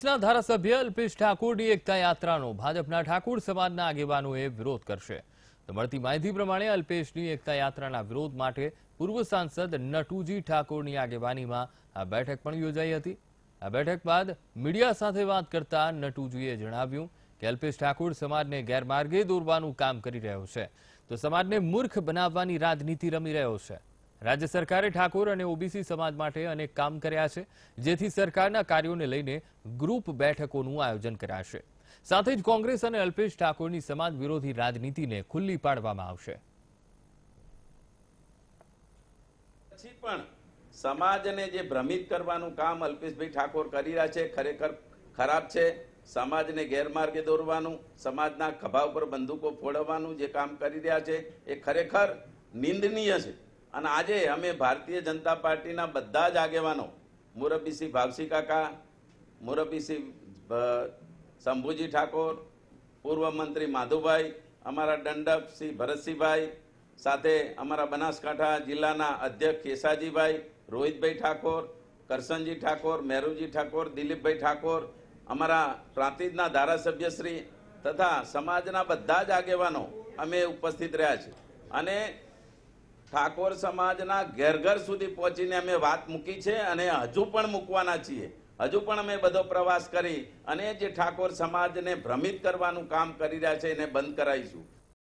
ધારાસભ્ય અલ્પેશ ઠાકોરની એકતા યાત્રાનો ભાજપના ઠાકોર સમાજના આગેવાનોએ વિરોધ કરશે તો મળતી માહિતી પ્રમાણે અલ્પેશની એકતા યાત્રાના વિરોધ માટે પૂર્વ સાંસદ નટુજી ઠાકોરની આગેવાનીમાં આ બેઠક પણ યોજાઈ હતી। આ બેઠક બાદ મીડિયા સાથે વાત કરતા નટુજીએ જણાવ્યું કે અલ્પેશ ઠાકોર સમાજને ગેરમાર્ગે દોરવાનું કામ કરી રહ્યો છે તો સમાજને મૂર્ખ બનાવવાની રાજનીતિ રમી રહ્યો છે। राज्य सरकारे ठाकोर और ओबीसी समाज माटे अनेक काम कर्या छे जेथी सरकारना कार्योने लईने ग्रुप बैठकोनुं आयोजन कराशे। साथे ज कांग्रेस और अल्पेश ठाकोरनी समाज विरोधी राजनीतिने खुल्ली पाडवामां आवशे। પછી પણ સમાજને જે ભ્રમિત કરવાનું કામ અલ્પેશભાઈ ઠાકોર કરી રહ્યા છે ખરેખર ખરાબ છે। સમાજને ગેરમાર્ગે દોરવાનું, સમાજના ખભા ઉપર બંદૂકો ફોડવાનું જે કામ કરી રહ્યા છે એ ખરેખર નિંદનીય છે। અને આજે અમે ભારતીય જનતા પાર્ટીના બધા જ આગેવાનો મુરબ્બીસિંહ ભાવસી કાકા, મુરબ્બીસિંહ શંભુજી ઠાકોર, પૂર્વ મંત્રી માધુભાઈ, અમારા દંડક શ્રી ભરતસિંહભાઈ, સાથે અમારા બનાસકાંઠા જિલ્લાના અધ્યક્ષ કેસાજીભાઈ, રોહિતભાઈ ઠાકોર, કરશનજી ઠાકોર, મેરુજી ઠાકોર, દિલીપભાઈ ઠાકોર, અમારા પ્રાંતિજના ધારાસભ્યશ્રી તથા સમાજના બધા જ આગેવાનો અમે ઉપસ્થિત રહ્યા છે। અને ઠાકોર સમાજના ઘેર ઘર સુધી પહોંચીને અમે વાત મૂકી છે અને હજુ પણ મૂકવાના છીએ। હજુ પણ અમે બધો પ્રવાસ કરી અને જે ઠાકોર સમાજને ભ્રમિત કરવાનું કામ કરી રહ્યા છે એને બંધ કરાવીશું।